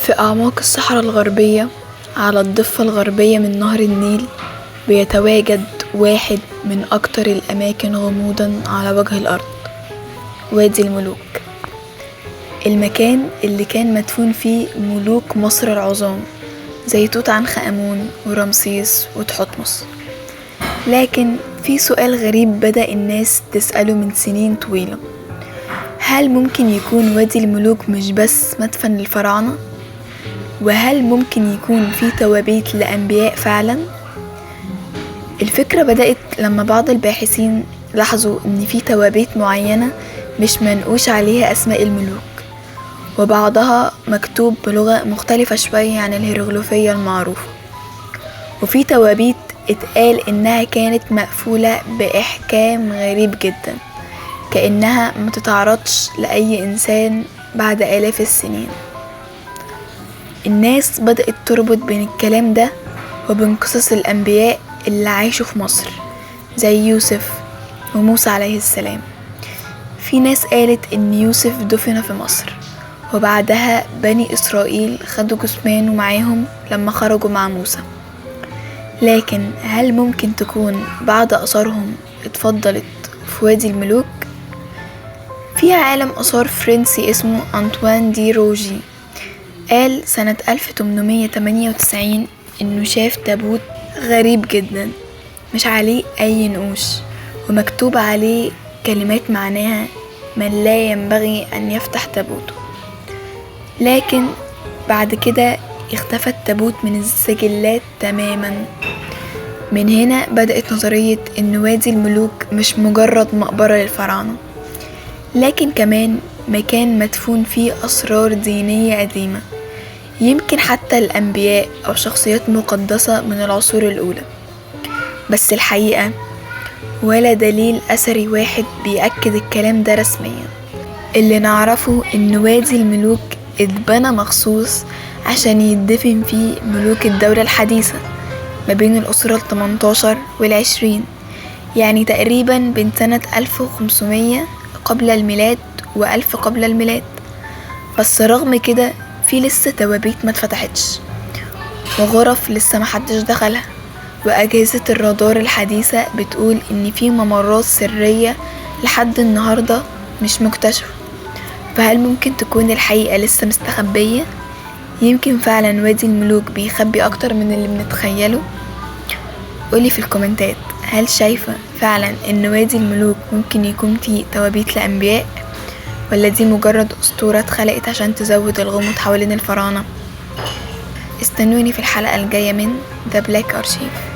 في أعماق الصحراء الغربية على الضفة الغربية من نهر النيل بيتواجد واحد من أكتر الأماكن غموضا على وجه الأرض، وادي الملوك. المكان اللي كان مدفون فيه ملوك مصر العظام زي توت عنخ آمون ورمسيس وتحتمس. لكن في سؤال غريب بدأ الناس تسأله من سنين طويلة: هل ممكن يكون وادي الملوك مش بس مدفن للفراعنة؟ وهل ممكن يكون في توابيت لأنبياء فعلا؟ الفكرة بدأت لما بعض الباحثين لاحظوا ان في توابيت معينة مش منقوش عليها اسماء الملوك، وبعضها مكتوب بلغة مختلفة شوية عن الهيروغليفية المعروفة، وفي توابيت اتقال انها كانت مقفولة بإحكام غريب جدا، كأنها متتعرضش لأي إنسان بعد آلاف السنين. الناس بدأت تربط بين الكلام ده وبين قصص الأنبياء اللي عاشوا في مصر زي يوسف وموسى عليه السلام. في ناس قالت إن يوسف دفن في مصر، وبعدها بني إسرائيل خدوا جثمانه معاهم لما خرجوا مع موسى. لكن هل ممكن تكون بعض آثارهم اتفضلت في وادي الملوك؟ في عالم آثار فرنسي اسمه أنطوان دي روجي قال سنة 1898 إنه شاف تابوت غريب جدا مش عليه أي نقوش، ومكتوب عليه كلمات معناها من لا ينبغي أن يفتح تابوته. لكن بعد كده اختفى التابوت من السجلات تماما. من هنا بدأت نظرية إن وادي الملوك مش مجرد مقبرة للفراعنة، لكن كمان مكان مدفون فيه أسرار دينية قديمة، يمكن حتى الأنبياء أو شخصيات مقدسة من العصور الأولى. بس الحقيقة ولا دليل أثري واحد بيأكد الكلام ده رسميا. اللي نعرفه إن وادي الملوك اتبنى مخصوص عشان يدفن فيه ملوك الدولة الحديثة ما بين الأسرة 18 وال20، يعني تقريبا بين سنة 1500 قبل الميلاد و1000 قبل الميلاد. بس رغم كده في لسه توابيت ما اتفتحتش، وغرف لسه محدش دخلها، وأجهزة الرادار الحديثة بتقول إن في ممرات سرية لحد النهاردة مش مكتشفة. فهل ممكن تكون الحقيقة لسه مستخبية؟ يمكن فعلا وادي الملوك بيخبي أكتر من اللي بنتخيله؟ قولي في الكومنتات، هل شايفة فعلا إن وادي الملوك ممكن يكون فيه توابيت لأنبياء، ولا دي مجرد أسطورة اتخلقت عشان تزود الغموض حوالين الفراعنة؟ استنوني في الحلقة الجاية من The Black Archive.